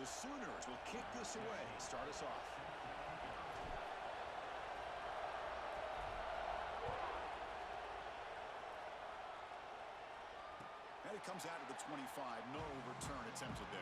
The Sooners will kick this away, start us off. And it comes out of the 25. No return attempted there.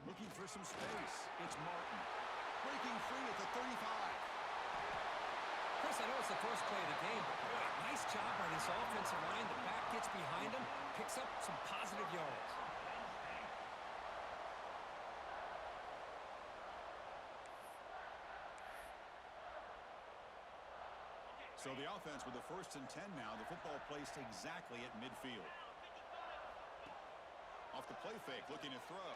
Looking for some space. It's Martin. Breaking free at the 35. Chris, I know it's the first play of the game, but boy, nice job by this offensive line. The back gets behind him, picks up some positive yards. So the offense with the 1st and 10 now. The football placed exactly at midfield. Off the play fake, looking to throw.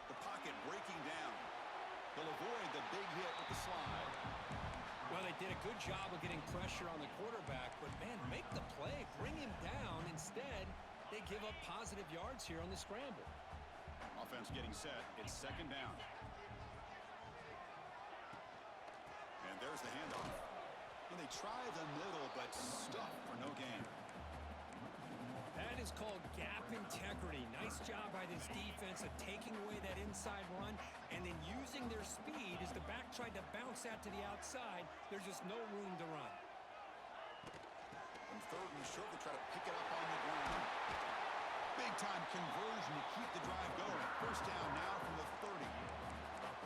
The pocket breaking down. They'll avoid the big hit with the slide. Well, they did a good job of getting pressure on the quarterback, but, man, make the play. Bring him down. Instead, they give up positive yards here on the scramble. Offense getting set. It's 2nd down. And there's the handoff. And they try the middle, but stuck for no gain. That is called gap integrity. Nice job by this defense of taking away that inside run and then using their speed as the back tried to bounce that to the outside. There's just no room to run. On 3rd and short, they try to pick it up on the ground. Big-time conversion to keep the drive going. 1st down now from the 30.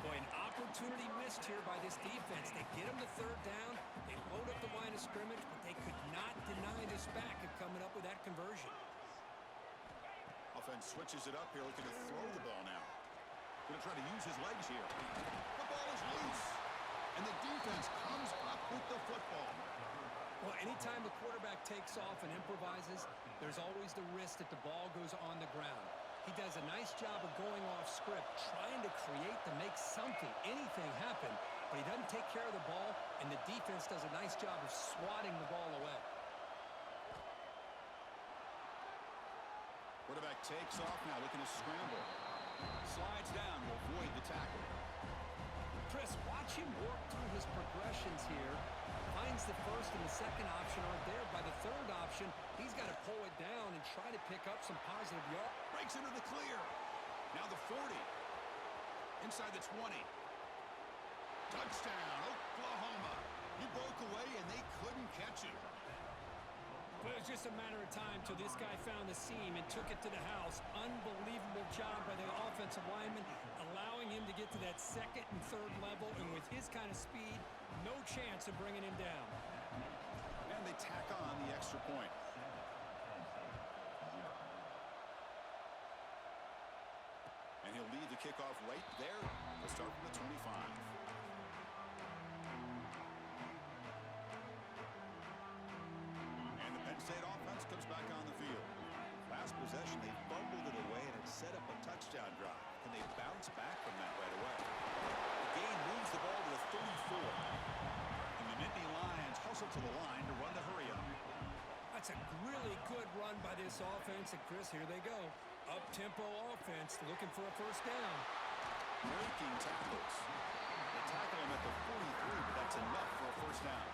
Boy, an opportunity missed here by this defense. They get them to 3rd down. They load up the line of scrimmage, but they could not deny this back of coming up with that conversion. Offense switches it up here, looking to throw the ball now. Going to try to use his legs here. The ball is loose, and the defense comes up with the football. Well, anytime the quarterback takes off and improvises, there's always the risk that the ball goes on the ground. He does a nice job of going off script, trying to create to make something, anything happen, but he doesn't take care of the ball, and the defense does a nice job of swatting the ball away. Quarterback takes off now, looking to scramble. Slides down to avoid the tackle. Chris, watch him work through his progressions here. Finds the 1st and the 2nd option aren't there. By the 3rd option, he's got to pull it down and try to pick up some positive yards. Breaks into the clear. Now the 40. Inside the 20. Touchdown, Oklahoma. He broke away, and they couldn't catch him. But it was just a matter of time till this guy found the seam and took it to the house. Unbelievable job by the offensive lineman, allowing him to get to that 2nd and 3rd level. And with his kind of speed, no chance of bringing him down. And they tack on the extra point. And he'll lead the kickoff right there. We'll start from the 25. Penn State offense comes back on the field. Last possession, they fumbled it away, and it set up a touchdown drive. Can they bounce back from that right away? The gain moves the ball to the 34. And the Nittany Lions hustle to the line to run the hurry-up. That's a really good run by this offense. And, Chris, here they go. Up-tempo offense looking for a 1st down. Breaking tackles. They tackle him at the 43, but that's enough for a 1st down.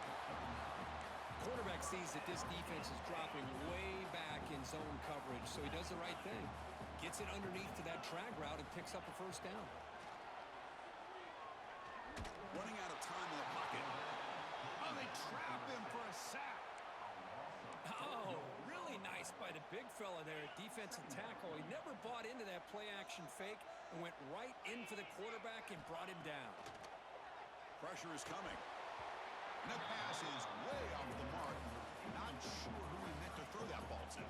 Quarterback sees that this defense is dropping way back in zone coverage, so he does the right thing. Gets it underneath to that drag route and picks up a 1st down. Running out of time in the pocket. Oh, they trap him for a sack. Oh, really nice by the big fella there, defensive tackle. He never bought into that play-action fake and went right in for the quarterback and brought him down. Pressure is coming. And that pass is way off the mark. Not sure who he meant to throw that ball to.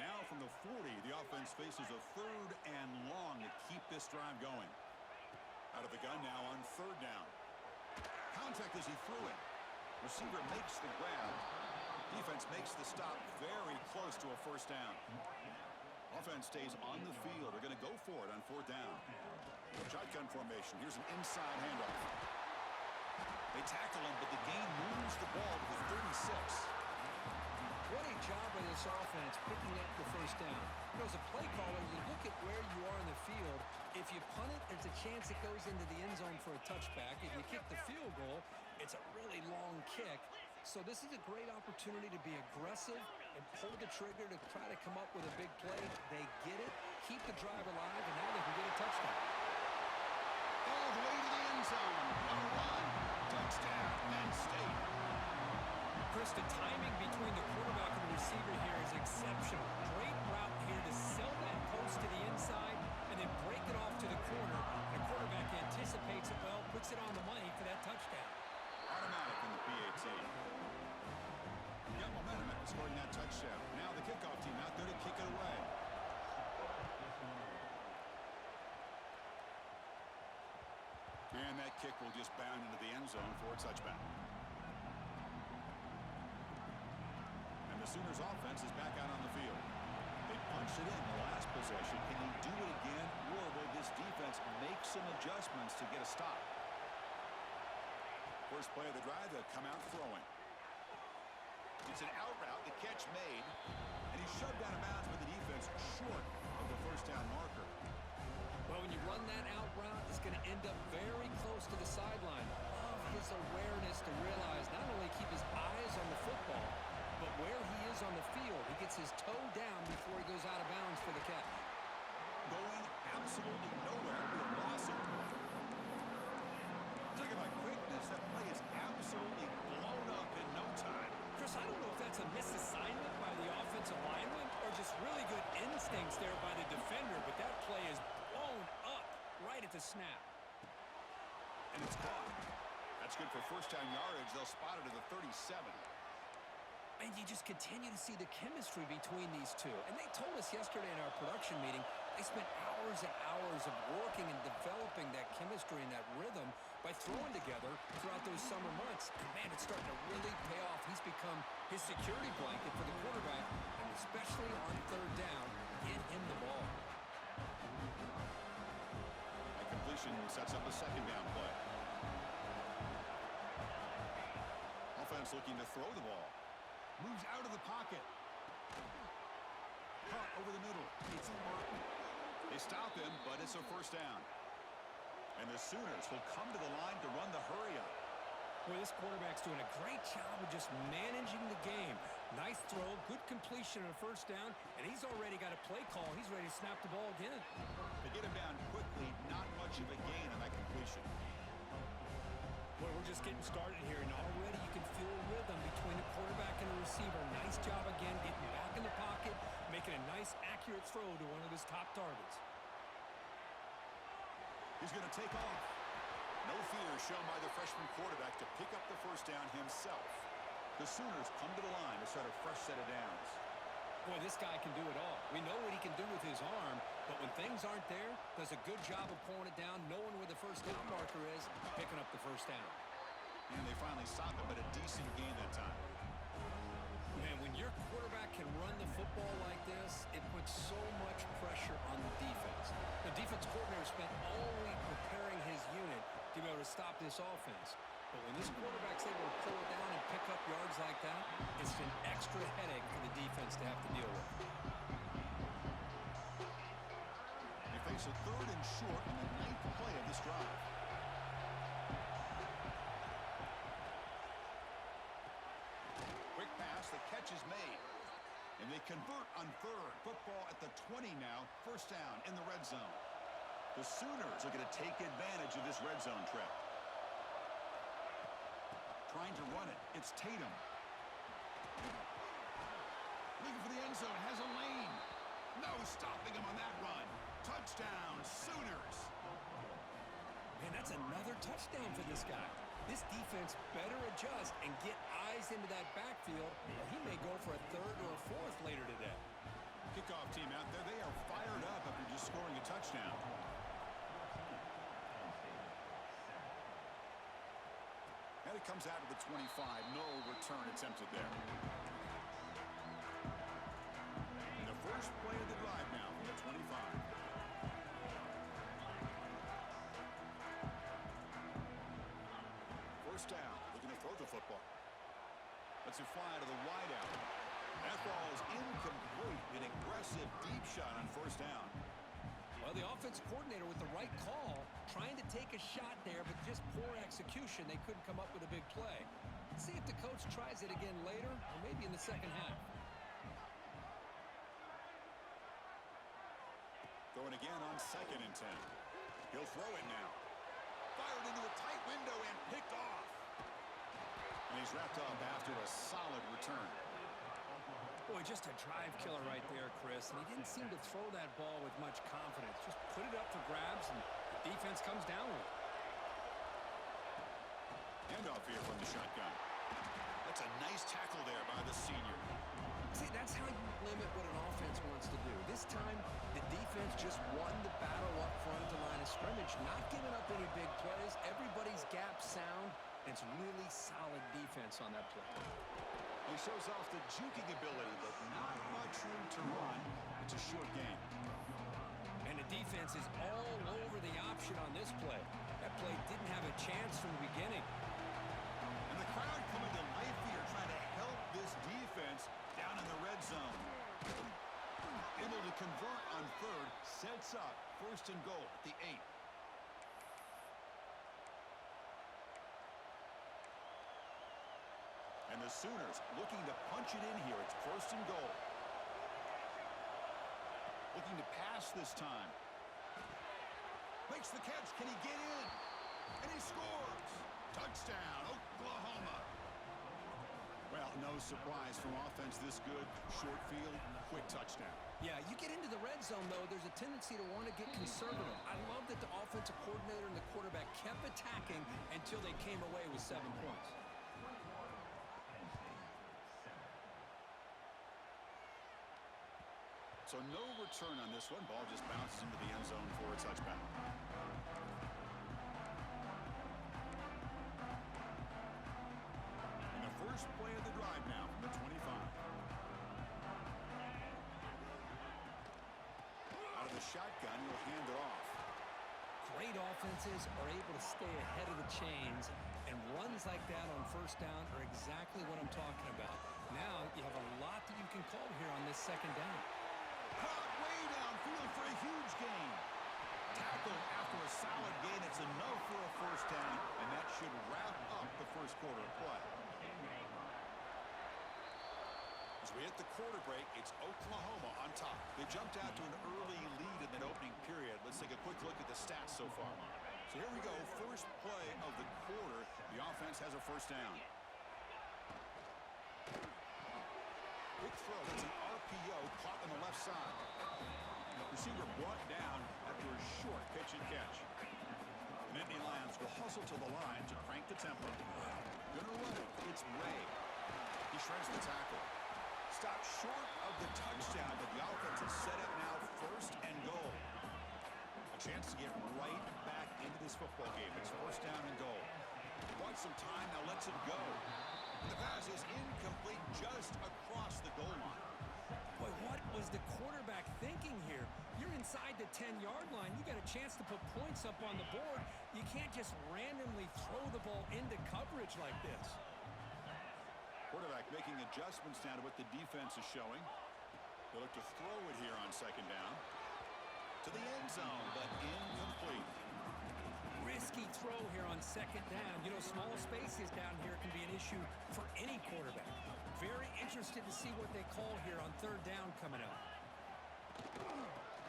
Now from the 40, the offense faces a 3rd and long to keep this drive going. Out of the gun now on 3rd down. Contact as he threw it. Receiver makes the grab. Defense makes the stop very close to a 1st down. Offense stays on the field. They're going to go for it on fourth down. Shotgun formation. Here's an inside handoff. They tackle him, but the gain moves the ball to the 36. What a job by this offense picking up the first down. You know, as a play caller, you look at where you are in the field. If you punt it, there's a chance it goes into the end zone for a touchback. If you kick the field goal, it's a really long kick. So this is a great opportunity to be aggressive and pull the trigger to try to come up with a big play. They get it, keep the drive alive, and now they can get a touchdown. All the way to the end zone. Number one, touchdown, Penn State. Chris, the timing between the quarterback and the receiver here is exceptional. Great route here to sell that post to the inside and then break it off to the corner. The quarterback anticipates it well, puts it on the money for that touchdown. Automatic in the PAT. Got momentum after scoring that touchdown. Now the kickoff team out there to kick it away. And that kick will just bound into the end zone for a touchback. And the Sooners offense is back out on the field. They punched it in the last possession. Can he do it again, or will this defense make some adjustments to get a stop? First play of the drive, they'll come out throwing. It's an out route, the catch made, and he's shoved out of bounds with the defense short of the first down marker. Well, when you run that out route, it's going to end up very close to the sideline. Love his awareness to realize not only keep his eyes on the football, but where he is on the field. He gets his toe down before he goes out of bounds for the catch. Going absolutely nowhere to a loss of point. Talking about quickness, that play is absolutely blown up in no time. Chris, I don't know if that's a misassignment by the offensive lineman or just really good instincts there by the defender, but that play is blown up right at the snap. And it's caught. That's good for first down yardage. They'll spot it at the 37. And you just continue to see the chemistry between these two. And they told us yesterday in our production meeting, they spent hours and hours of working and developing that chemistry and that rhythm by throwing together throughout those summer months. And man, it's starting to really pay off. He's become his security blanket for the quarterback, and especially on third down, get him the ball. That completion sets up a second down play. Offense looking to throw the ball. Moves out of the pocket. Caught over the middle. It's Martin. They stop him, but it's a first down. And the Sooners will come to the line to run the hurry up. Boy, this quarterback's doing a great job of just managing the game. Nice throw, good completion on a first down, and he's already got a play call. He's ready to snap the ball again. They get him down quickly, not much of a gain on that completion. Boy, we're just getting started here, and already you can feel a rhythm between the quarterback and the receiver. Nice job again, getting back in the pocket, making a nice, accurate throw to one of his top targets. He's going to take off. No fear shown by the freshman quarterback to pick up the first down himself. The Sooners come to the line to start a fresh set of downs. Boy, this guy can do it all. We know what he can do with his arm, but when things aren't there, does a good job of pulling it down, knowing where the first down marker is, picking up the first down. And they finally stop him, but a decent gain that time. Man, when your quarterback can run the football like this, it puts so much pressure on the defense. The defense coordinator spent all week preparing his unit to be able to stop this offense. But when this quarterback's able to pull it down and pick up yards like that, it's an extra headache for the defense to have to deal with. They face a third and short on the 9th play of this drive. Quick pass, the catch is made. And they convert on third. Football at the 20 now, first down in the red zone. The Sooners are going to take advantage of this red zone trap. Trying to run it. It's Tatum. Looking for the end zone. Has a lane. No stopping him on that run. Touchdown, Sooners. Man, that's another touchdown for this guy. This defense better adjust and get eyes into that backfield, or he may go for a third or a fourth later today. Kickoff team out there. They are fired up after just scoring a touchdown. And it comes out of the 25. No return attempted there. And the first play of the drive now football. Lets it fly to the wideout. That ball is incomplete. An aggressive deep shot on first down. Well, the offensive coordinator with the right call, trying to take a shot there, but just poor execution. They couldn't come up with a big play. Let's see if the coach tries it again later, or maybe in the second half. Going again on 2nd and 10. He'll throw it now. Fired into a tight window and picked off. And he's wrapped up after a solid return. Boy, just a drive killer right there, Chris. And he didn't seem to throw that ball with much confidence. Just put it up for grabs, and the defense comes down with it. Handoff here from the shotgun. That's a nice tackle there by the senior. See, that's how you limit what an offense wants to do. This time, the defense just won the battle up front at the line of scrimmage, not giving up any big plays. Everybody's gap sound. It's really solid defense on that play. He shows off the juking ability, but not much room to run. It's a short game. And the defense is all over the option on this play. That play didn't have a chance from the beginning. And the crowd coming to life here, trying to help this defense down in the red zone. Able to convert on 3rd, sets up 1st and goal at the 8. And the Sooners looking to punch it in here. It's 1st and goal. Looking to pass this time. Makes the catch. Can he get in? And he scores. Touchdown, Oklahoma. Well, no surprise from offense this good. Short field, quick touchdown. Yeah, you get into the red zone, though, there's a tendency to want to get conservative. I love that the offensive coordinator and the quarterback kept attacking until they came away with 7 points. So no return on this one. Ball just bounces into the end zone for a touchback. And the first play of the drive now from the 25. Out of the shotgun, he'll hand it off. Great offenses are able to stay ahead of the chains, and runs like that on first down are exactly what I'm talking about. Now you have a lot that you can call here on this 2nd down. Caught way downfield for a huge gain. Tackled after a solid gain. It's enough for a 1st down, and that should wrap up the 1st quarter of play. As we hit the quarter break, it's Oklahoma on top. They jumped out to an early lead in that opening period. Let's take a quick look at the stats so far. So here we go. First play of the quarter. The offense has a 1st down. Quick throw. That's an RPO caught on the left side. Receiver brought down after a short pitch and catch. The Nittany Lions will hustle to the line to crank the tempo. Gonna run it. It's Ray. He shreds the tackle. Stopped short of the touchdown, but the offense is set up now 1st and goal. A chance to get right back into this football game. It's 1st down and goal. Wants some time, now lets it go. The pass is incomplete just across the goal line. Boy, what was the quarterback thinking here? You're inside the 10-yard line. You got a chance to put points up on the board. You can't just randomly throw the ball into coverage like this. Quarterback making adjustments now to what the defense is showing. They look to throw it here on 2nd down. To the end zone, but incomplete. Risky throw here on 2nd down. You know, small spaces down here can be an issue for any quarterback. Very interested to see what they call here on 3rd down coming up.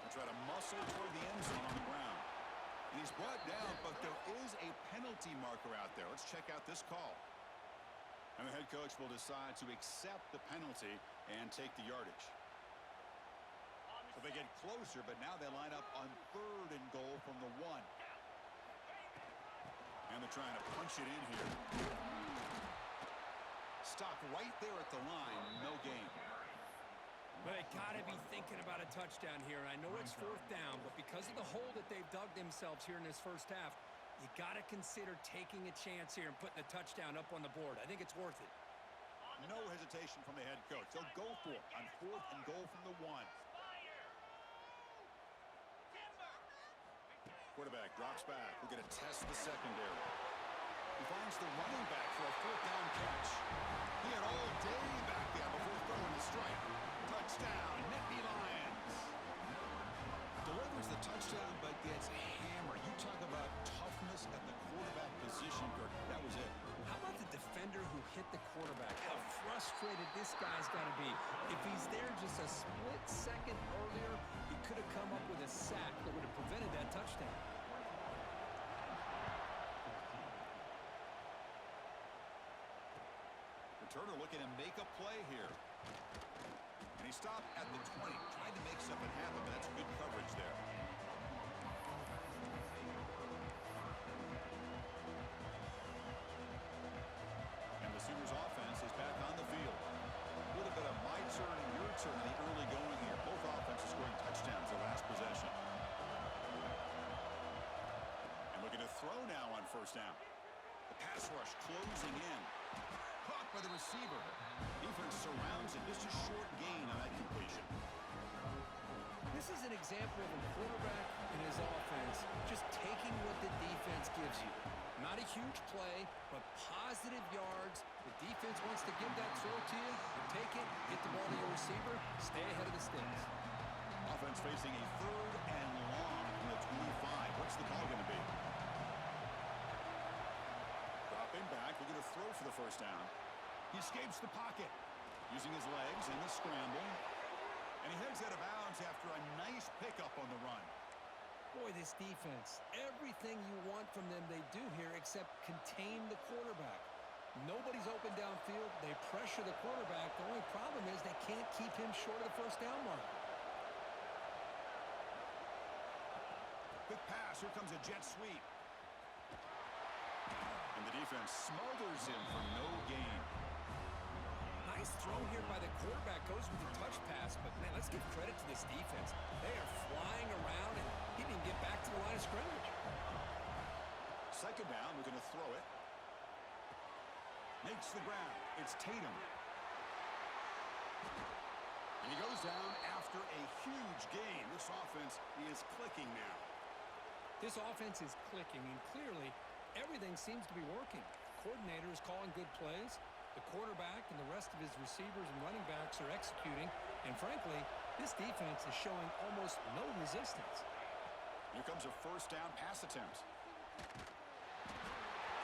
Try to muscle toward the end zone on the ground. And he's brought down, but there is a penalty marker out there. Let's check out this call. And the head coach will decide to accept the penalty and take the yardage. So they get closer, but now they line up on 3rd and goal from the 1. And they're trying to punch it in here. Stop right there at the line. No gain. But they got to be thinking about a touchdown here. I know it's 4th down, but because of the hole that they've dug themselves here in this first half, you got to consider taking a chance here and putting a touchdown up on the board. I think it's worth it. No hesitation from the head coach. They'll go for it on 4th and goal from the 1. Quarterback drops back. We're going to test the secondary. He finds the running back for a fourth down catch. He had all day back there before throwing the strike. Touchdown, Nittany Lions. Delivers the touchdown, but gets hammered. You talk about toughness at the quarterback position, Kirk. That was it. How about the defender who hit the quarterback? How frustrated this guy's got to be. If he's there just a split second earlier, he could have come up with a sack that would have prevented that touchdown. Returner looking to make a play here. And he stopped at the 20, trying to make something happen, but that's good coverage there. And the Sooners offense is back on the field. A little bit of my turn, your turn in the early going here. Both offenses scoring touchdowns the last possession. And looking to throw now on first down. The pass rush closing in. Caught by the receiver. Defense surrounds him. Just a short gain on that completion. This is an example of a quarterback and his offense just taking what the defense gives you. Not a huge play, but positive yards. The defense wants to give that throw to you. You take it, get the ball to your receiver, stay ahead of the sticks. Offense facing a third and long from the 25. What's the call going to be? Dropping back, looking to throw for the first down. He escapes the pocket, using his legs in the scramble. And he heads out of bounds after a nice pickup on the run. Boy, this defense, everything you want from them they do here except contain the quarterback. Nobody's open downfield. They pressure the quarterback. The only problem is they can't keep him short of the first down mark. Quick pass. Here comes a jet sweep. And the defense smothers him for no gain. Nice throw here by the quarterback. Goes with the touch pass. But, man, let's give credit to this defense. They are flying around, and he didn't get back to the line of scrimmage. Second down. We're going to throw it. Makes the ground. It's Tatum. And he goes down after a huge gain. This offense is clicking now. This offense is clicking, and clearly everything seems to be working. The coordinator is calling good plays. The quarterback and the rest of his receivers and running backs are executing. And frankly, this defense is showing almost no resistance. Here comes a first down pass attempt.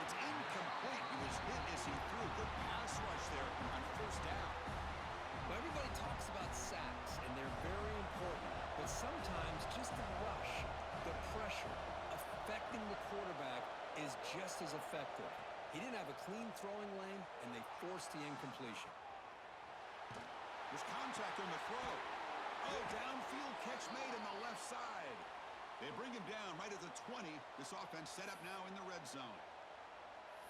It's incomplete. He was hit as he threw. Good pass rush there on first down. Well, everybody talks about sacks, and they're very important. But sometimes just the rush, the pressure, affecting the quarterback is just as effective. He didn't have a clean throwing lane, and they forced the incompletion. There's contact on the throw. Oh, downfield catch made on the left side. They bring him down right at the 20. This offense set up now in the red zone.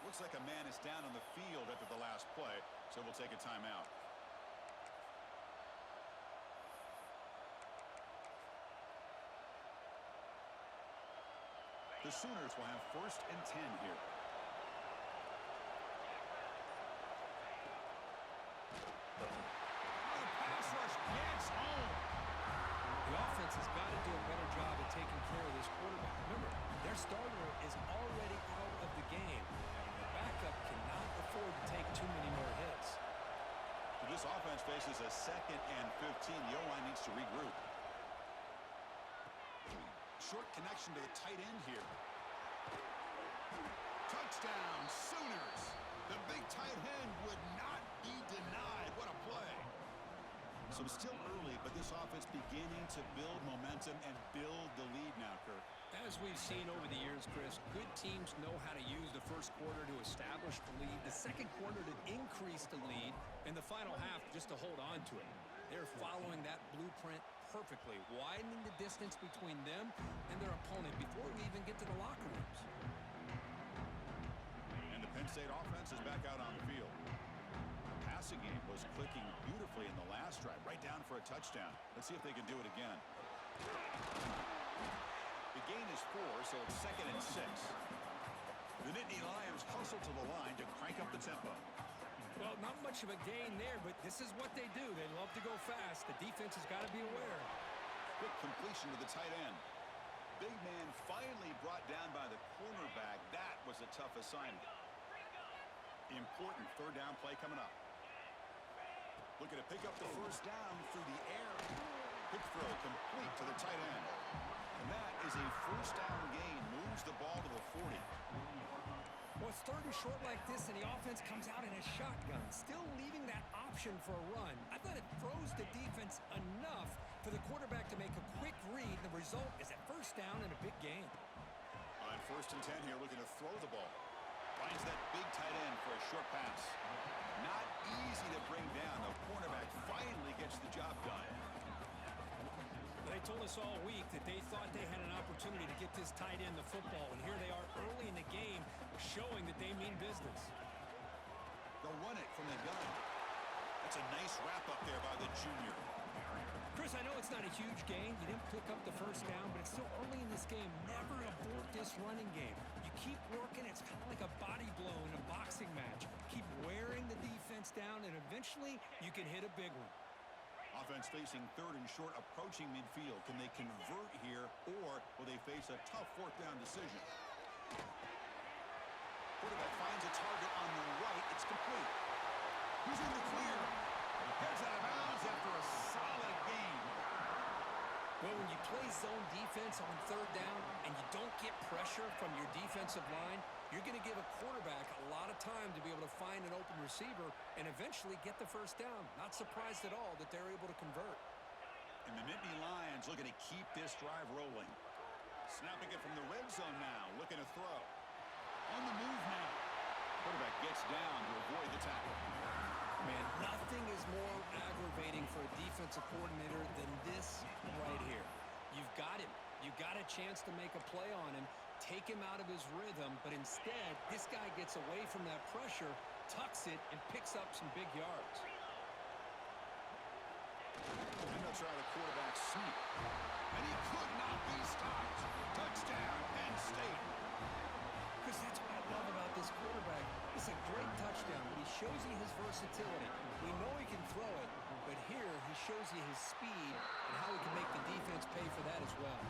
Looks like a man is down on the field after the last play, so we'll take a timeout. The Sooners will have first and 10 here. The pass rush gets home. The offense has got to do a better job at taking care of this quarterback. Remember, their starter is already out of the game. The backup cannot afford to take too many more hits. This offense faces a second and 15. The O-line needs to regroup. Short connection to the tight end here. Touchdown, Sooners. The big tight end would not be denied. What a play. So still early, but this offense beginning to build momentum and build the lead now, Kirk. As we've seen over the years, Chris, good teams know how to use the first quarter to establish the lead, the second quarter to increase the lead, and the final half just to hold on to it. They're following that blueprint perfectly, widening the distance between them and their opponent before we even get to the locker rooms. And the Penn State offense is back out on the field. The passing game was clicking beautifully in the last drive, right down for a touchdown. Let's see if they can do it again. The gain is 4, so it's second and 6. The Nittany Lions hustle to the line to crank up the tempo. Well, not much of a gain there, but this is what they do. They love to go fast. The defense has got to be aware. Quick completion to the tight end. Big man finally brought down by the cornerback. That was a tough assignment. Important third down play coming up. Looking to pick up the first down through the air. Quick throw complete to the tight end. And that is a first down gain. Moves the ball to the 40. Well, it's third and short like this, and the offense comes out in a shotgun, still leaving that option for a run. I thought it throws the defense enough for the quarterback to make a quick read. The result is a first down and a big gain. On first and 10 here, looking to throw the ball. Finds that big tight end for a short pass. Not easy to bring down. The cornerback finally gets the job done. They told us all week that they thought they had an opportunity to get this tight end the football, and here they are early in the game showing that they mean business. They'll run it from the gun. That's a nice wrap-up there by the junior. Chris, I know it's not a huge gain. You didn't pick up the first down, but it's still early in this game. Never abort this running game. You keep working. It's kind of like a body blow in a boxing match. Keep wearing the defense down, and eventually you can hit a big one. Offense facing third and short, approaching midfield. Can they convert here, or will they face a tough fourth down decision? Quarterback finds a target on the right. It's complete. Who's in the clear? Heads out of bounds after a solid gain. Well, when you play zone defense on third down and you don't get pressure from your defensive line, you're going to give a quarterback a lot of time to be able to find an open receiver and eventually get the first down. Not surprised at all that they're able to convert. And the Nittany Lions looking to keep this drive rolling. Snapping it from the red zone now, looking to throw. On the move now. Quarterback gets down to avoid the tackle. Man, nothing is more aggravating for a defensive coordinator than this right here. You've got him. You've got a chance to make a play on him, take him out of his rhythm, but instead, this guy gets away from that pressure, tucks it, and picks up some big yards. And they'll try the quarterback sneak. And he could not be stopped. Touchdown, Penn State. Because that's what I love about this quarterback. It's a great touchdown, but he shows you his versatility. We know he can throw it, but here he shows you his speed and how he can make the defense pay for that as well.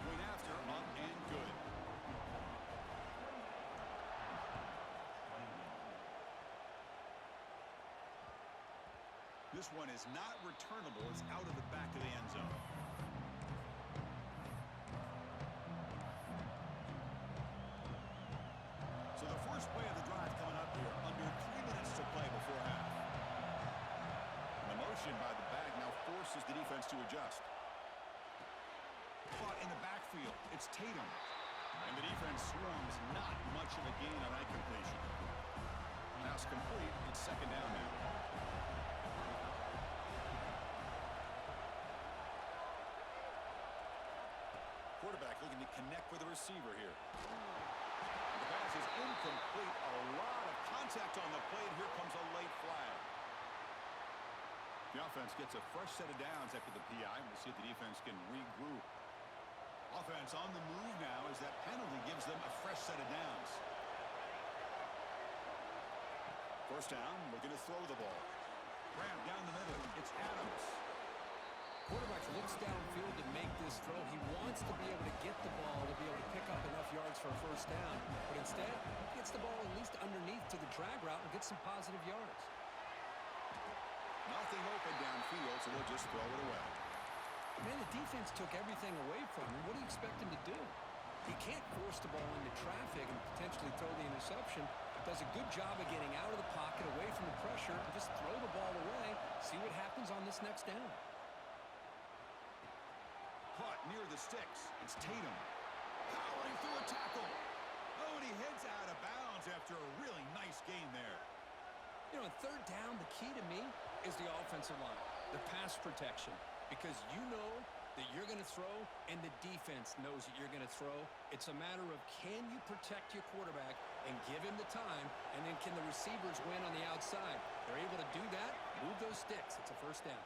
Point after, up and good. This one is not returnable. It's out of the back of the end zone. So the first play of the drive coming up here. Under 3 minutes to play before half. The motion by the back now forces the defense to adjust. Caught in the backfield. It's Tatum. And the defense swarms. Not much of a gain on that completion. Pass complete. It's second down now. Quarterback looking to connect with the receiver here. The pass is incomplete. A lot of contact on the play, and here comes a late flag. The offense gets a fresh set of downs after the PI. We'll see if the defense can regroup. Offense on the move now as that penalty gives them a fresh set of downs. First down, looking to throw the ball. Grab down the middle. It's Adams. Quarterback looks downfield to make this throw. He wants to be able to get the ball to be able to pick up enough yards for a first down. But instead, he gets the ball at least underneath to the drag route and gets some positive yards. Nothing open downfield, so they'll just throw it away. Man, the defense took everything away from him. What do you expect him to do? He can't force the ball into traffic and potentially throw the interception. Does a good job of getting out of the pocket, away from the pressure, and just throw the ball away. See what happens on this next down. Caught near the sticks. It's Tatum. Powering through a tackle. Oh, and he heads out of bounds after a really nice gain there. You know, on third down, the key to me is the offensive line, the pass protection. Because you know that you're going to throw, and the defense knows that you're going to throw. It's a matter of can you protect your quarterback and give him the time, and then can the receivers win on the outside? They're able to do that, move those sticks. It's a first down.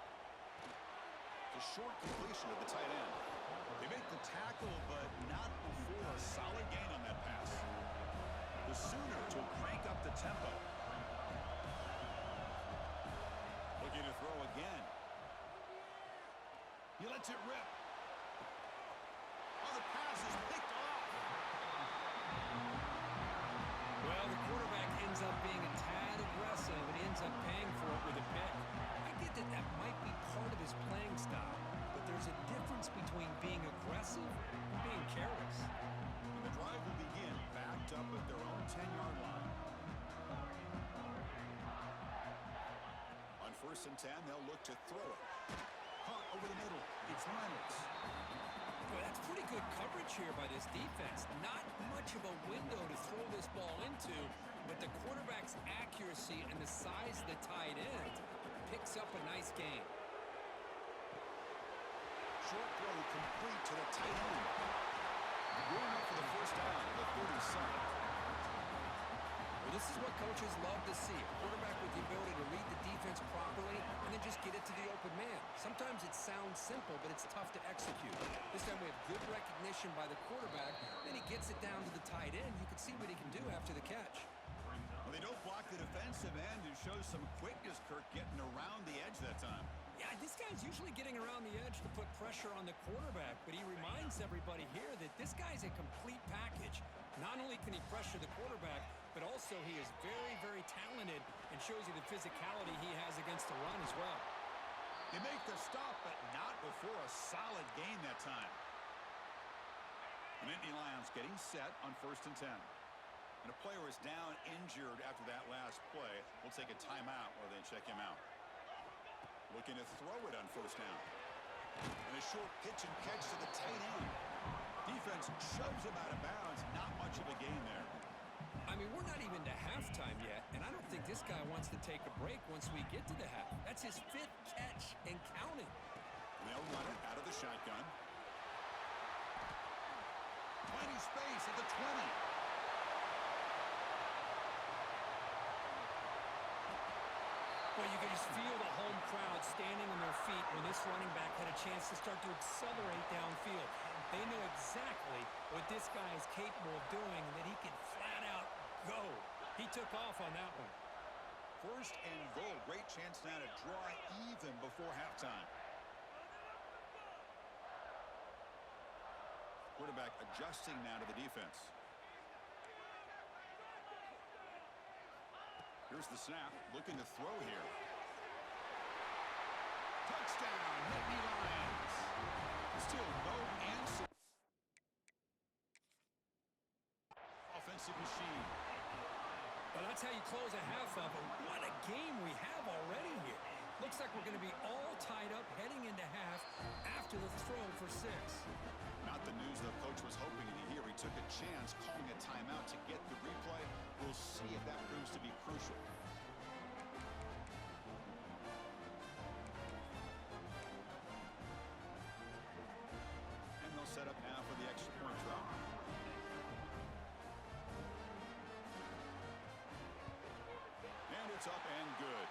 The short completion of the tight end. They make the tackle, but not before a solid gain on that pass. The Sooners will crank up the tempo. Looking to throw again. He lets it rip. Oh, the pass is picked off. Well, the quarterback ends up being a tad aggressive, and he ends up paying for it with a pick. I get that that might be part of his playing style, but there's a difference between being aggressive and being careless. And the drive will begin backed up at their own 10-yard line. On 1st and 10, they'll look to throw it. Caught over the middle. It's Reynolds. Boy, that's pretty good coverage here by this defense. Not much of a window to throw this ball into, but the quarterback's accuracy and the size of the tight end picks up a nice gain. Short throw complete to the tight end. Going up for the first down at the 37. Well, this is what coaches love to see. A quarterback with the ability to read the defense properly and then just get it to the open man. Sometimes it sounds simple, but it's tough to execute. This time we have good recognition by the quarterback. Then he gets it down to the tight end. You can see what he can do after the catch. Well, they don't block the defensive end, who shows some quickness, Kirk, getting around the edge that time. Yeah, this guy's usually getting around the edge to put pressure on the quarterback, but he reminds everybody here that this guy's a complete package. Not only can he pressure the quarterback, but also he is very, very talented and shows you the physicality he has against the run as well. They make the stop, but not before a solid gain that time. The Nittany Lions getting set on 1st and 10. And a player is down injured after that last play. We'll take a timeout while they check him out. Looking to throw it on 1st down. And a short pitch and catch to the tight end. Defense shoves him out of bounds. Not much of a gain there. I mean, we're not even to halftime yet, and I don't think this guy wants to take a break once we get to the half. That's his 5th catch and counting. And they'll run it out of the shotgun. Finding space at the 20. Well, you can just feel the home crowd standing on their feet when this running back had a chance to start to accelerate downfield. They know exactly what this guy is capable of doing and that he can flat out go. He took off on that one. 1st and goal. Great chance now to draw even before halftime. Quarterback adjusting now to the defense. Here's the snap. Looking to throw here. Touchdown, Nittany Lions. Still no answer. Offensive machine. Well, that's how you close a half of it. What a game we have already here. Looks like we're going to be all tied up heading into half after the throw for 6. Not the news the coach was hoping to hear. He took a chance calling a timeout to get the replay. We'll see if that proves to be crucial. And they'll set up now for the extra point try. And it's up and good.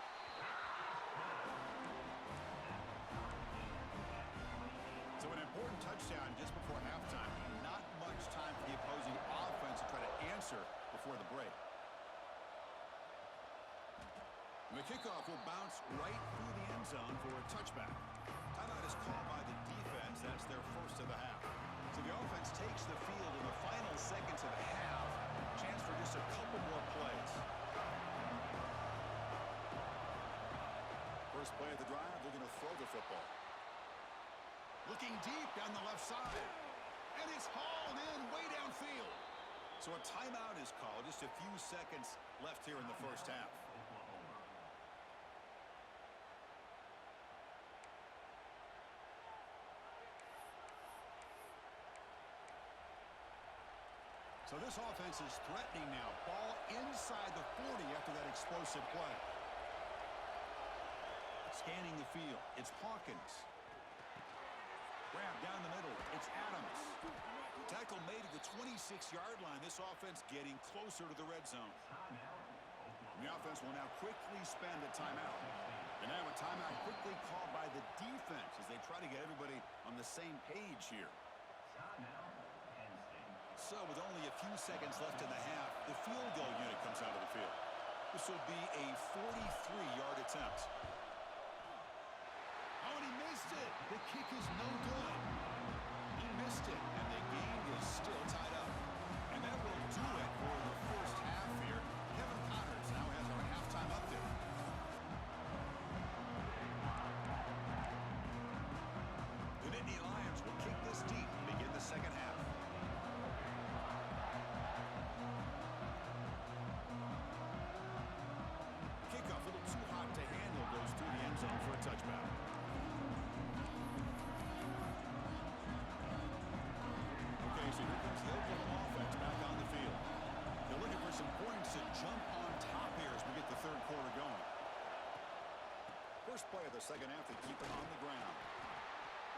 So an important touchdown just before halftime. Not much time for the opposing offense to try to answer before the break. And the kickoff will bounce right through the end zone for a touchback. Timeout is called by the defense. That's their first of the half. So the offense takes the field in the final seconds of the half. Chance for just a couple more plays. First play of the drive, they're going to throw the football. Looking deep down the left side. And it's hauled in way downfield. So a timeout is called. Just a few seconds left here in the first half. So this offense is threatening now. Ball inside the 40 after that explosive play. Scanning the field. It's Hawkins. Grab down the middle. It's Adams. Tackle made at the 26-yard line. This offense getting closer to the red zone. The offense will now quickly spend a timeout. And now a timeout quickly called by the defense as they try to get everybody on the same page here. So with only a few seconds left in the half, the field goal unit comes out of the field. This will be a 43-yard attempt. Oh, and he missed it. The kick is no good. He missed it, and the game is still tied up. And that will do it for the first half here. Kevin Connors now has our halftime update. The Nittany Lions will kick this deep to begin the second half. Kickoff a little too hot to handle, goes through the end zone for a touchback. Okay, so here comes the Oklahoma offense back on the field. They're looking for some points to jump on top here as we get the third quarter going. First play of the second half, they keep it on the ground.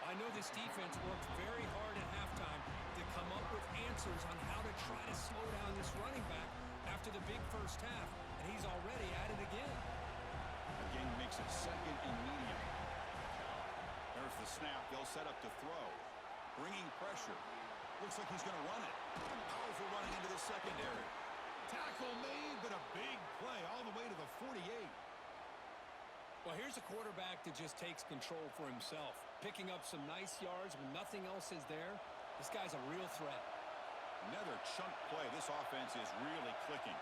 I know this defense worked very hard at halftime to come up with answers on how to try to slow down this running back after the big first half, and he's already at it again. Again, makes it second and medium. There's the snap. They'll set up to throw. Bringing pressure. Looks like he's going to run it. Powerful running into the secondary. Tackle made, but a big play all the way to the 48. Well, here's a quarterback that just takes control for himself, picking up some nice yards when nothing else is there. This guy's a real threat. Another chunk play. This offense is really clicking.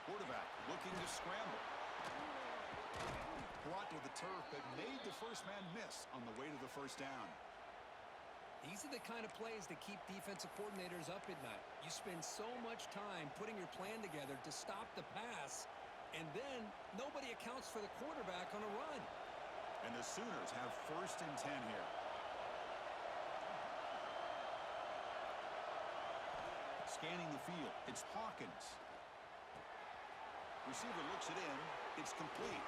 Quarterback looking to scramble. Brought to the turf, but made the first man miss on the way to the first down. These are the kind of plays that keep defensive coordinators up at night. You spend so much time putting your plan together to stop the pass, and then nobody accounts for the quarterback on a run. And the Sooners have 1st and 10 here. Scanning the field, it's Hawkins. Receiver looks it in. It's complete.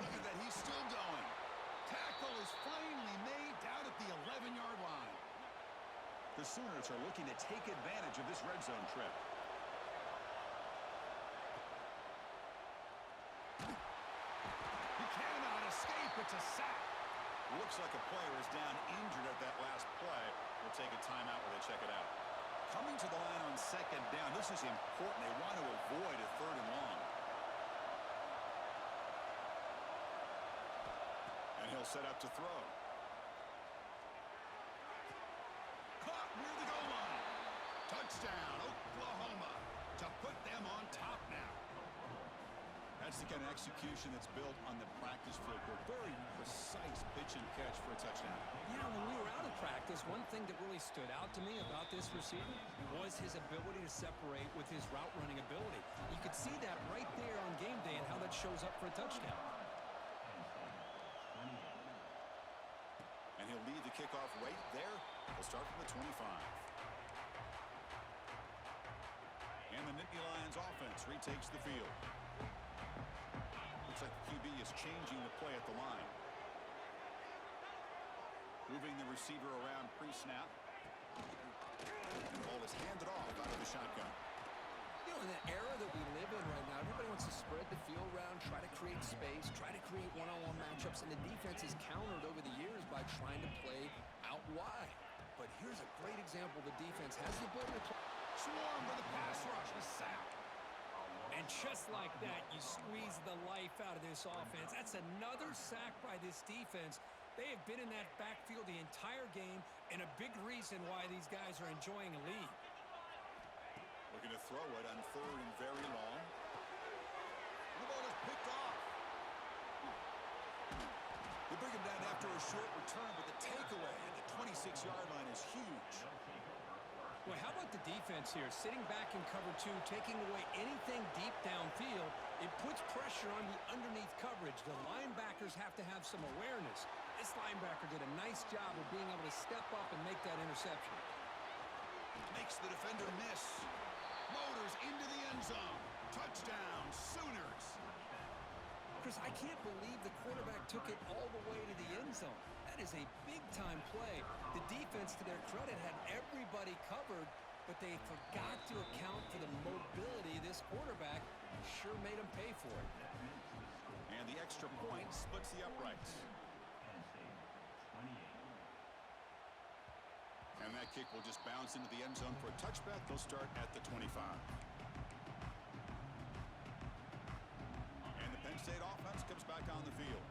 Look at that, he's still going. Tackle is finally made down at the 11-yard line. The Sooners are looking to take advantage of this red zone trip. You cannot escape. It's a sack. Looks like a player is down injured at that last play. We'll take a timeout while they check it out. Coming to the line on second down. This is important. They want to avoid a 3rd and long. And he'll set up to throw. Caught near the goal line. Touchdown, Oklahoma, to put them on top now. That's the kind of execution that's built on the practice field. Very precise pitch and catch for a touchdown. Yeah, when we were out of practice, one thing that really stood out to me about this receiver was his ability to separate with his route running ability. You could see that right there on game day and how that shows up for a touchdown. And he'll lead the kickoff right there. He'll start from the 25. And the Nittany Lions offense retakes the field. Looks like the QB is changing the play at the line. Moving the receiver around pre-snap. And the ball is handed off out of the shotgun. You know, in the era that we live in right now, everybody wants to spread the field around, try to create space, try to create one-on-one matchups, and the defense is countered over the years by trying to play out wide. But here's a great example. The defense has the ability to play. Swarm for the pass rush, a sack. And just like that, you squeeze the life out of this offense. That's another sack by this defense. They have been in that backfield the entire game, and a big reason why these guys are enjoying a lead. Looking to throw it on 3rd and very long. The ball is picked off. They bring him down after a short return, but the takeaway at the 26-yard line is huge. Well, how about the defense here? Sitting back in cover 2, taking away anything deep downfield. It puts pressure on the underneath coverage. The linebackers have to have some awareness. This linebacker did a nice job of being able to step up and make that interception. Makes the defender miss. Motors into the end zone. Touchdown, Sooners. Chris, I can't believe the quarterback took it all the way to the end zone. That is a big-time play. The defense, to their credit, had everybody covered, but they forgot to account for the mobility of this quarterback. Sure made him pay for it. And the extra point splits the uprights. And that kick will just bounce into the end zone for a touchback. They'll start at the 25. And the Penn State offense comes back on the field.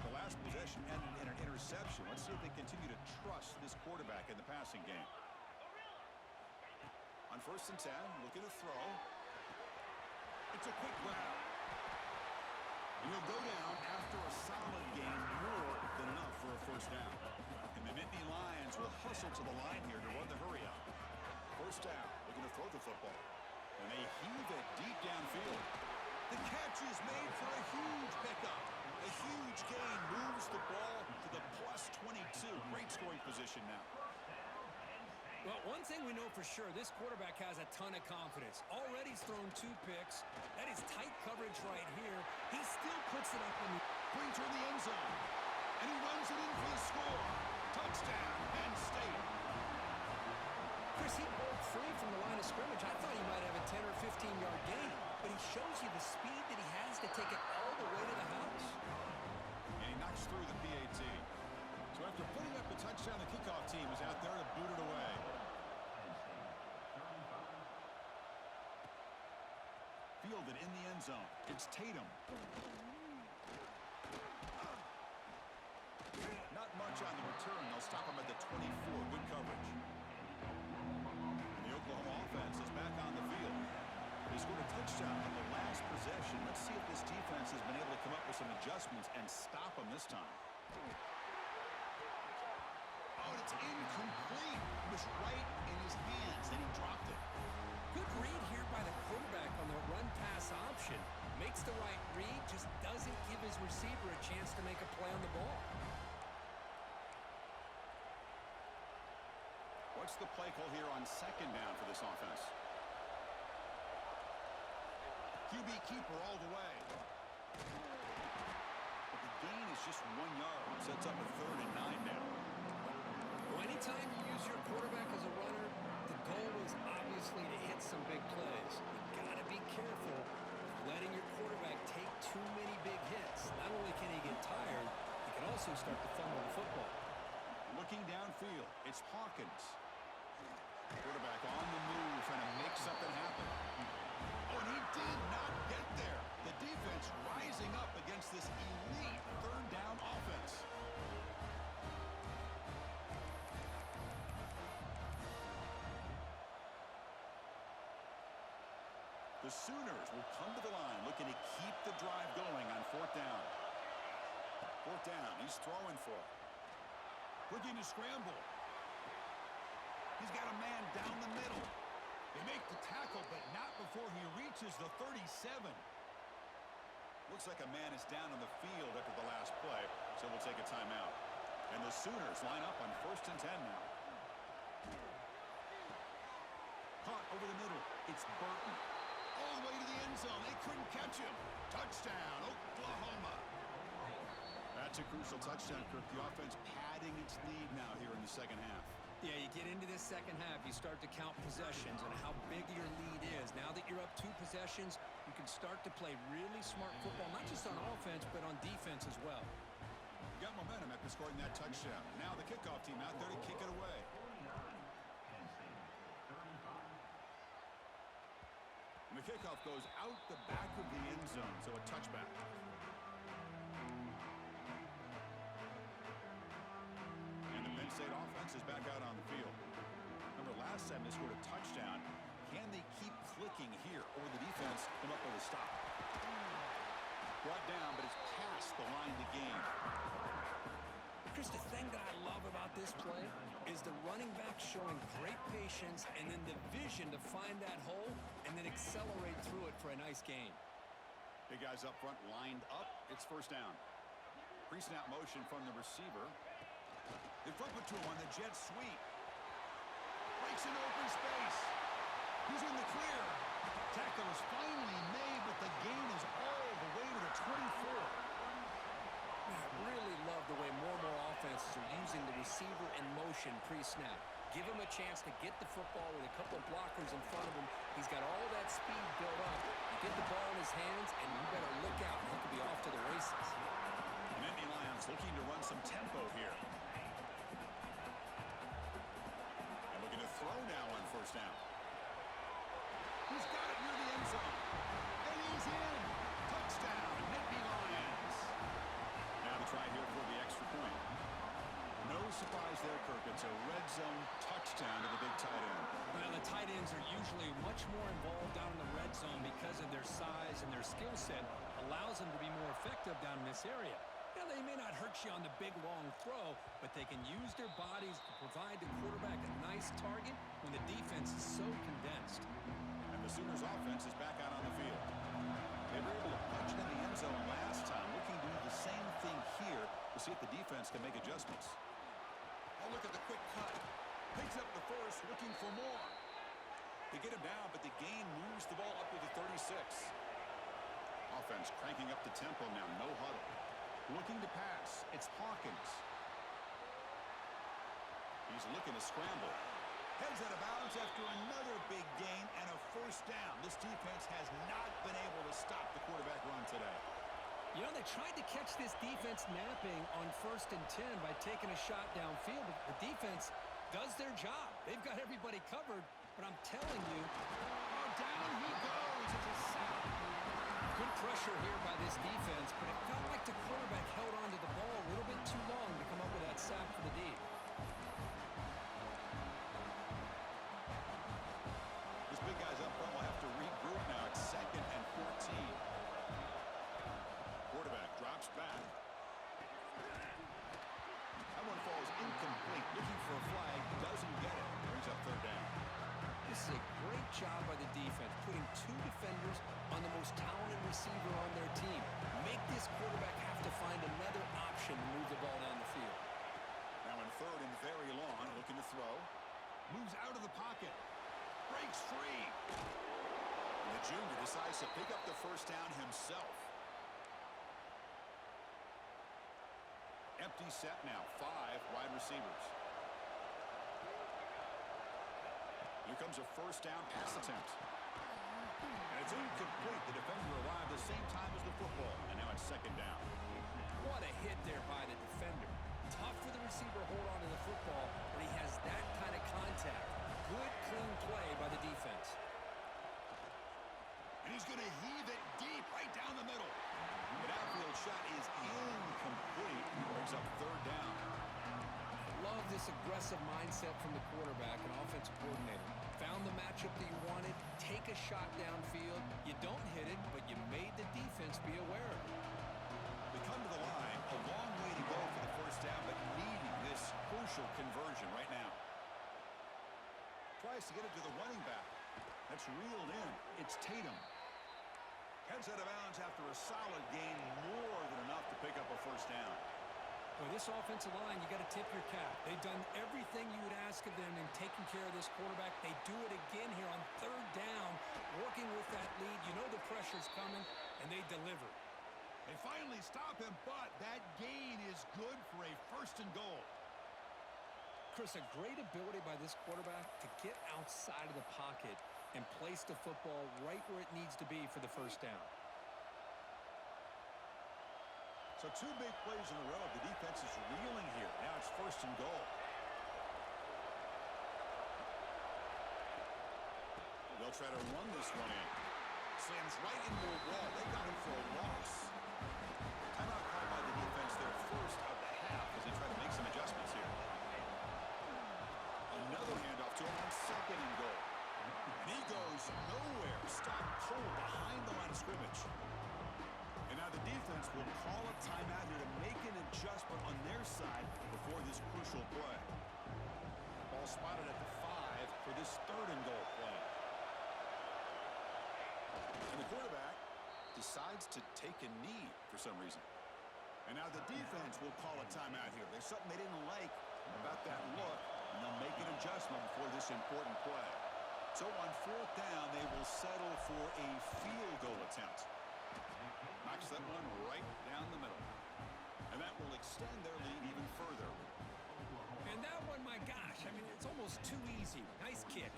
The last possession ended in an interception. Let's see if they continue to trust this quarterback in the passing game. On 1st and 10, looking to throw. It's a quick grab. And he'll go down after a solid gain, more than enough for a first down. And the Nittany Lions will hustle to the line here to run the hurry up. First down, looking to throw the football. And they heave it deep downfield. The catch is made for a huge pickup. A huge gain moves the ball to the plus 22. Great scoring position now. Well, one thing we know for sure, this quarterback has a ton of confidence. Already he's thrown 2 picks. That is tight coverage right here. He still puts it up in the Brings her in the end zone. And he runs it in for the score. Touchdown, Penn State. Chris, he broke free from the line of scrimmage. I thought he might have a 10 or 15-yard gain, but he shows you the speed that he has to take it all the way to the house. And he knocks through the PAT. So after putting up the touchdown, the kickoff team is out there to boot it away. Fielded in the end zone. It's Tatum. Not much on the return. They'll stop him at the 24. Good coverage. The Oklahoma offense is back on the field. They scored a touchdown on the last possession. Let's see if this defense has been able to come up with some adjustments and stop them this time. Oh, and it's incomplete. It was right in his hands, and he dropped it. Good read here by the quarterback on the run-pass option. Makes the right read, just doesn't give his receiver a chance to make a play on the ball. What's the play call here on 2nd down for this offense? QB keeper all the way. But the gain is just 1 yard. Sets up a 3rd and 9 now. Well, anytime you use your quarterback as a runner, the goal is obviously to hit some big plays. You gotta be careful of letting your quarterback take too many big hits. Not only can he get tired, he can also start to fumble the football. Looking downfield, it's Hawkins. Quarterback on the move, trying to make something happen. Oh, and he did not get there. The defense rising up against this elite 3rd down offense. The Sooners will come to the line, looking to keep the drive going on 4th down. 4th down, he's throwing for it. Looking to scramble. He's got a man down the middle. They make the tackle, but not before he reaches the 37. Looks like a man is down on the field after the last play, so we'll take a timeout. And the Sooners line up on 1st and 10 now. Caught over the middle. It's Burton. All the way to the end zone. They couldn't catch him. Touchdown, Oklahoma. That's a crucial touchdown, Kirk. The offense padding its lead now here in the 2nd half. Yeah, you get into this 2nd half, you start to count possessions and how big your lead is. Now that you're up 2 possessions, you can start to play really smart football, not just on offense, but on defense as well. You got momentum after scoring that touchdown. Now the kickoff team out there to kick it away. And the kickoff goes out the back of the end zone, so a touchback. And the Penn State offense is back out on the field. Remember, last time they scored a touchdown. Can they keep clicking here, or will the defense come up with a stop? Brought down, but it's past the line to gain. Chris, the thing that I love about this play is the running back showing great patience and then the vision to find that hole and then accelerate through it for a nice gain. Big guys up front lined up. It's 1st down. Pre-snap motion from the receiver. They flip it to him on the jet sweep. Breaks in open space. He's in the clear. Tackle is finally made, but the gain is all the way to the 24. I really love the way more and more offenses are using the receiver in motion pre-snap. Give him a chance to get the football with a couple of blockers in front of him. He's got all that speed built up. You get the ball in his hands, and you better look out. He could be off to the races. The Nittany Lions looking to run some tempo here. And looking to throw now on 1st down. He's got it near the end zone. And he's in. Touchdown, Nittany Lions. Now the try here for surprise there, Kirk. It's a red zone touchdown to the big tight end. Well, the tight ends are usually much more involved down in the red zone because of their size and their skill set allows them to be more effective down in this area. Now, they may not hurt you on the big, long throw, but they can use their bodies to provide the quarterback a nice target when the defense is so condensed. And the Sooners offense is back out on the field. They were able to punch it in the end zone last time, looking to do the same thing here to see if the defense can make adjustments. Oh, look at the quick cut. Picks up the first, looking for more. They get him down, but the gain moves the ball up to the 36. Offense cranking up the tempo now, no huddle. Looking to pass. It's Hawkins. He's looking to scramble. Heads out of bounds after another big gain and a first down. This defense has not been able to stop the quarterback run today. You know, they tried to catch this defense napping on 1st and 10 by taking a shot downfield, but the defense does their job. They've got everybody covered, but I'm telling you, oh, down he goes. It's a sack. Good pressure here by this defense, but it felt like the quarterback held on to the ball a little bit too long to come up with that sack for the D. This big guy's up front will have to regroup now. It's 2nd and 14. Quarterback drops back. That one falls incomplete. Looking for a flag. Doesn't get it. Brings up 3rd down. This is a great job by the defense, putting 2 defenders on the most talented receiver on their team. Make this quarterback have to find another option to move the ball down the field. Now in 3rd and very long, looking to throw. Moves out of the pocket. Breaks free. And the junior decides to pick up the first down himself. Empty set now. 5 wide receivers. Here comes a first down pass attempt. And it's incomplete. The defender arrived the same time as the football. And now it's 2nd down. What a hit there by the defender. Tough for the receiver to hold on to the football, but he has that kind of contact. Good, clean play by the defense. And he's going to heave it deep right down the middle. The outfield shot is incomplete. Brings up 3rd down. Love this aggressive mindset from the quarterback and offensive coordinator. Found the matchup that you wanted, take a shot downfield. You don't hit it, but you made the defense be aware of it. They come to the line, a long way to go for the first down, but needing this crucial conversion right now. Tries to get it to the running back. That's reeled in. It's Tatum. Heads out of bounds after a solid gain, more than enough to pick up a first down. Well, this offensive line, you got to tip your cap. They've done everything you would ask of them in taking care of this quarterback. They do it again here on 3rd down, working with that lead. You know the pressure's coming, and they deliver. They finally stop him, but that gain is good for a 1st and goal. Chris, a great ability by this quarterback to get outside of the pocket and place the football right where it needs to be for the first down. So 2 big plays in a row. The defense is reeling here. Now it's 1st and goal. They'll try to run this one in. Slams right into a wall. They got him for a loss. Timeout called by the defense, their first of the half, as they try to make some adjustments here. Another handoff to him on 2nd and goal. And he goes nowhere. Stopped cold behind the line of scrimmage. And now the defense will call a timeout here to make an adjustment on their side before this crucial play. Ball spotted at the 5 for this 3rd and goal play. And the quarterback decides to take a knee for some reason. And now the defense will call a timeout here. There's something they didn't like about that look, and they'll make an adjustment for this important play. So on 4th down, they will settle for a field goal attempt. Knocks that one right down the middle. And that will extend their lead even further. And that one, my gosh, I mean, it's almost too easy. Nice kick.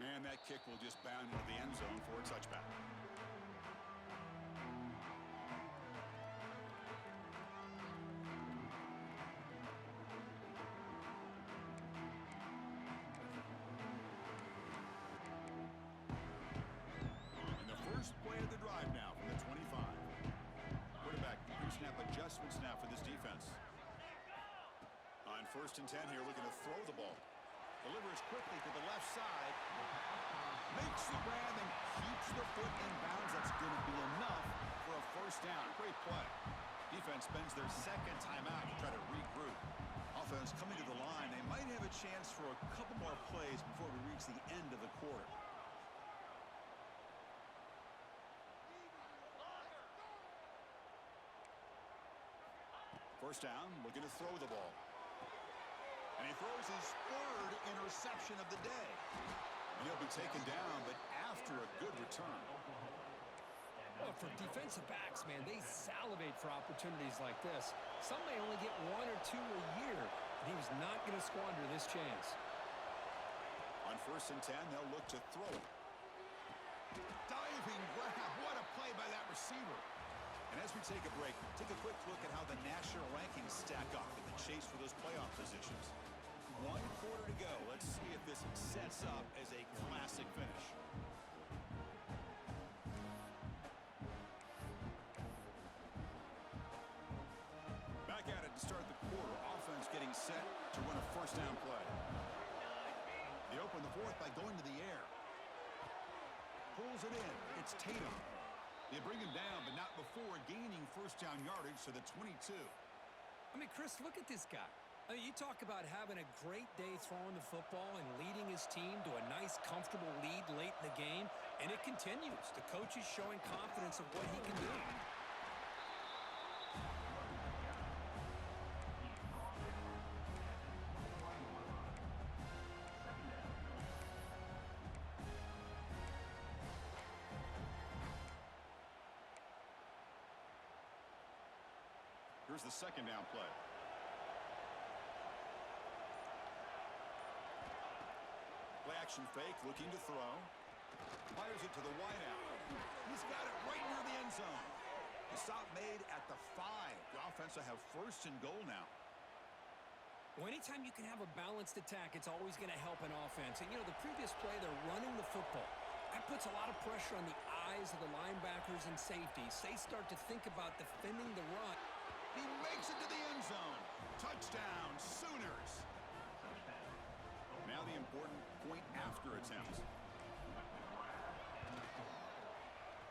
And that kick will just bound into the end zone for a touchback. And the first play of the drive now from the 25. first and 10 here, looking to throw the ball. Delivers quickly to the left side. Makes the grab and keeps the foot in bounds. That's going to be enough for a first down. Great play. Defense spends their second timeout to try to regroup. Offense coming to the line. They might have a chance for a couple more plays before we reach the end of the quarter. First down, looking to throw the ball. And he throws his third interception of the day. And he'll be taken down, but after a good return. Well, for defensive backs, man, they salivate for opportunities like this. Some may only get 1 or 2 a year, and he was not going to squander this chance. On first and 10, they'll look to throw it. Diving grab. What a play by that receiver. And as we take a break, take a quick look at how the national rankings stack up in the chase for those playoff positions. 1 quarter to go. Let's see if this sets up as a classic finish. Back at it to start the quarter. Offense getting set to run a first down play. They open the fourth by going to the air. Pulls it in. It's Tatum. They bring him down, but not before gaining first down yardage to the 22. I mean, Chris, look at this guy. I mean, you talk about having a great day throwing the football and leading his team to a nice, comfortable lead late in the game, and it continues. The coach is showing confidence of what he can do. Here's the second down play. Play action fake, looking to throw. Fires it to the wideout. He's got it right near the end zone. The stop made at the 5. The offense will have first and goal now. Well, anytime you can have a balanced attack, it's always going to help an offense. And, you know, the previous play, they're running the football. That puts a lot of pressure on the eyes of the linebackers and safeties. They start to think about defending the run. He makes it to the end zone. Touchdown, Sooners. Now the important point after attempt.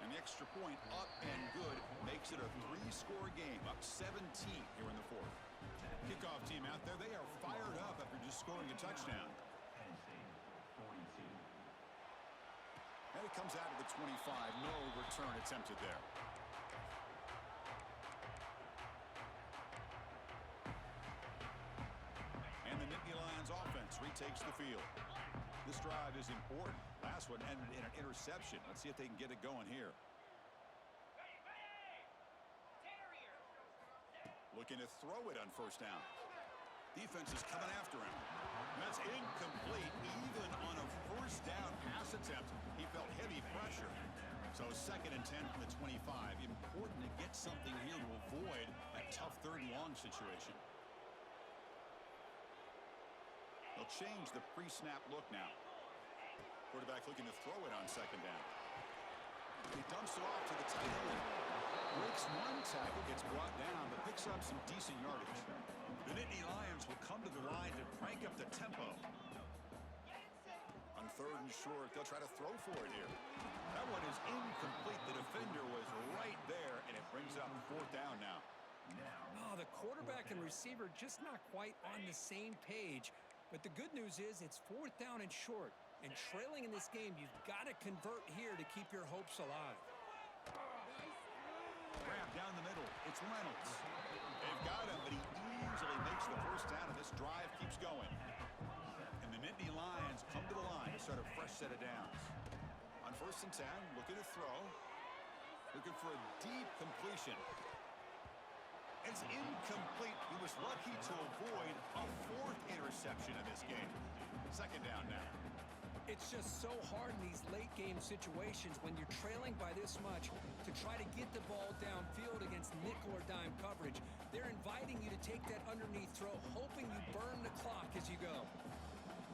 And the extra point up and good makes it a 3-score game, up 17 here in the fourth. Kickoff team out there, they are fired up after just scoring a touchdown. And it comes out of the 25, no return attempted there. And the Nittany Lions offense retakes the field. This drive is important. Last one ended in an interception. Let's see if they can get it going here. Looking to throw it on first down. Defense is coming after him. And that's incomplete. Even on a first down pass attempt, he felt heavy pressure. So second and 10 from the 25. Important to get something here to avoid a tough third and long situation. They'll change the pre-snap look now. Quarterback looking to throw it on second down. He dumps it off to the tight end. Breaks one tackle, gets brought down, but picks up some decent yardage. The Nittany Lions will come to the line to crank up the tempo. On third and short, they'll try to throw for it here. That one is incomplete. The defender was right there, and it brings up fourth down now. Oh, the quarterback and receiver just not quite on the same page. But the good news is it's fourth down and short. And trailing in this game, you've got to convert here to keep your hopes alive. Grab down the middle. It's Reynolds. They've got him, but he easily makes the first down, and this drive keeps going. And the Nittany Lions come to the line to start a fresh set of downs. On first and 10, looking to throw. Looking for a deep completion. It's incomplete. He was lucky to avoid a fourth interception in this game. Second down now. It's just so hard in these late-game situations when you're trailing by this much to try to get the ball downfield against nickel or dime coverage. They're inviting you to take that underneath throw, hoping you burn the clock as you go.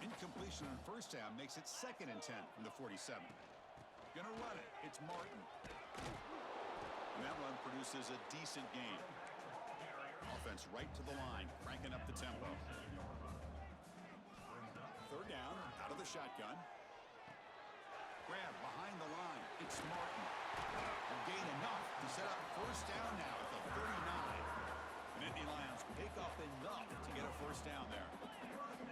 Incompletion on first down makes it second and 10 from the 47. Gonna run it. It's Martin. And that run produces a decent gain. Offense right to the line, cranking up the tempo. the shotgun. Grab behind the line. It's Martin. Will gain enough to set up first down now at the 39. The Nittany Lions pick up enough to get a first down there.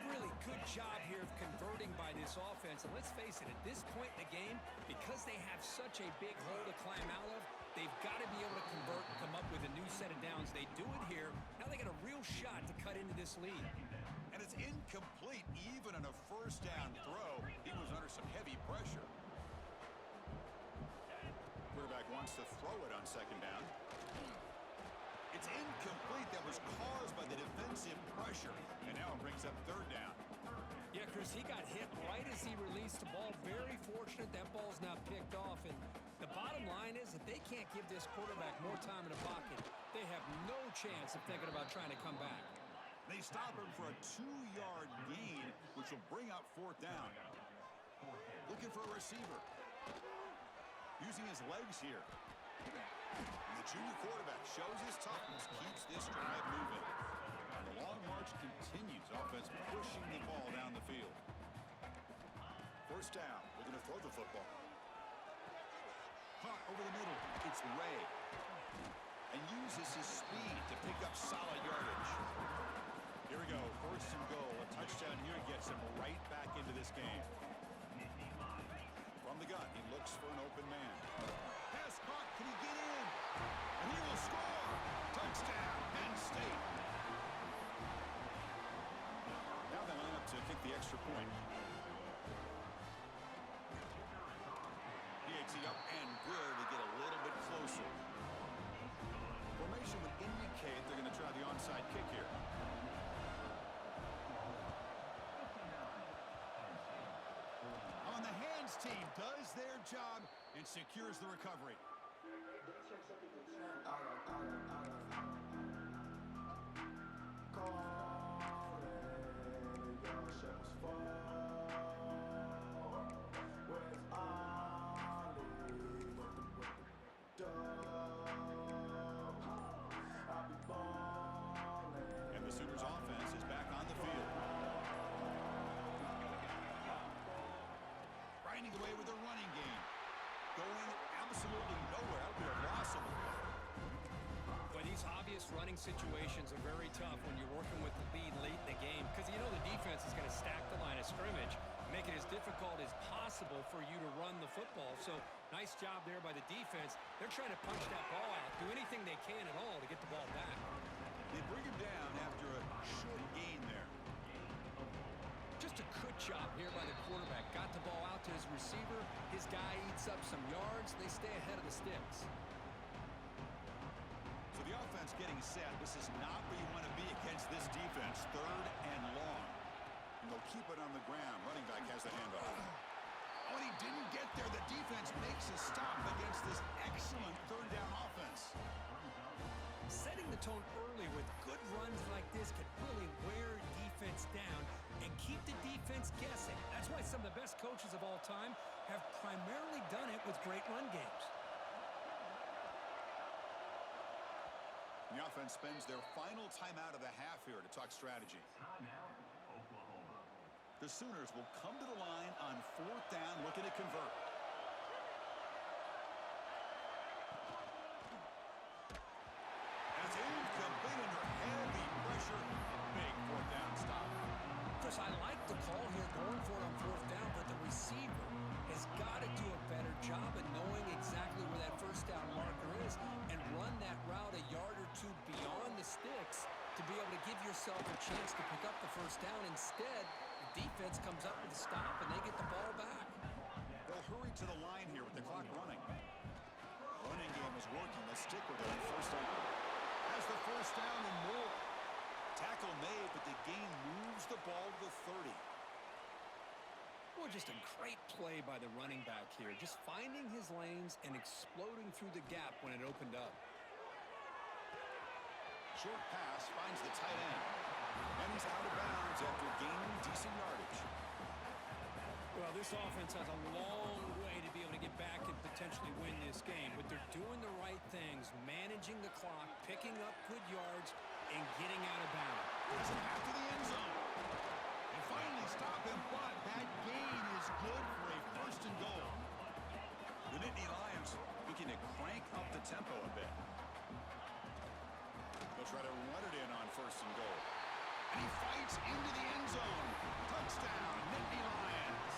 Really good job here of converting by this offense. And let's face it, at this point in the game, because they have such a big hole to climb out of, they've got to be able to convert and come up with a new set of downs. They do it here. Now they got a real shot to cut into this lead. And it's incomplete even on a first down throw. He was under some heavy pressure. Quarterback wants to throw it on second down. It's incomplete. That was caused by the defensive pressure. And now it brings up third down. Yeah, Chris, he got hit right as he released the ball. Very fortunate that ball's not picked off. And the bottom line is that they can't give this quarterback more time in the pocket. They have no chance of thinking about trying to come back. They stop him for a 2-yard gain, which will bring up fourth down. Looking for a receiver. Using his legs here. And the junior quarterback shows his toughness, keeps this drive moving. And the long march continues. Offense pushing the ball down the field. First down. They're going to throw the football. Caught over the middle. It's Ray. And uses his speed to pick up solid yardage. Here we go. First and goal. A touchdown here gets him right back into this game. From the gun, he looks for an open man. Pass caught. Can he get in? And he will score. Touchdown, Penn State. Now they line up to kick the extra point. He eggs it up and good to get a little bit closer. Formation would indicate they're going to try the onside kick here. On the hands team does their job and secures the recovery. And the Sooners offense is back on the field. Grinding away with a running game. Going absolutely nowhere. That would be a loss of the play. But these obvious running situations are very tough when you're working with the lead late in the game because you know the defense is going to stack the line of scrimmage, make it as difficult as possible for you to run the football. So nice job there by the defense. They're trying to punch that ball out, do anything they can at all to get the ball back. They bring him down after a short gain there. Just a good job here by the quarterback. Got the ball out to his receiver. His guy eats up some yards. They stay ahead of the sticks. So the offense getting set. This is not where you want to be against this defense. Third and long. And they'll keep it on the ground. Running back has the handoff. When he didn't get there, the defense makes a stop against this excellent third down offense. Setting the tone early with good runs like this can really wear defense down and keep the defense guessing. That's why some of the best coaches of all time have primarily done it with great run games. The offense spends their final timeout of the half here to talk strategy. The Sooners will come to the line on fourth down, looking to convert. That's incomplete under heavy pressure. Big fourth down stop. Chris, I like the call here going for it on fourth down, but the receiver has got to do a better job of knowing exactly where that first down marker is and run that route a yard or two beyond the sticks to be able to give yourself a chance to pick up the first down. Instead, the defense comes up with a stop and they get the ball back. They'll hurry to the line here with the clock running. Running game is working. Let's stick with it on first down. Has the first down and more. Tackle made, but the gain moves the ball to the 30. Well, just a great play by the running back here. Just finding his lanes and exploding through the gap when it opened up. Short pass finds the tight end. And he's out of bounds after gaining decent yardage. Well, this offense has a long way to be able to get back and potentially win this game, but they're doing the right things, managing the clock, picking up good yards, and getting out of bounds. Has it back to the end zone. And finally stop him, but that gain Gets into the end zone. Touchdown, Nittany Lions.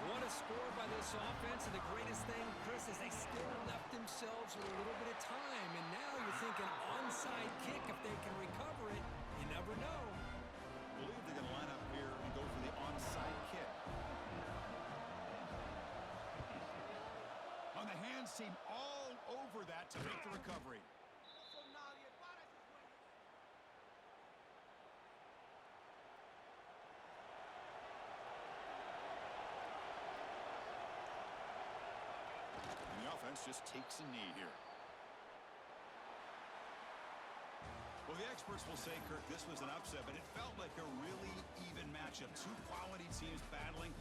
What a score by this offense, and the greatest thing, Chris, is they still left themselves with a little bit of time, and now you're thinking onside kick if they can recover it. You never know. I believe they're going to line up here and go for the onside kick. On the hands team all over that to make the recovery. And the offense just takes a knee here. Well, the experts will say, Kirk, this was an upset, but it felt like a really even matchup. Two quality teams battling.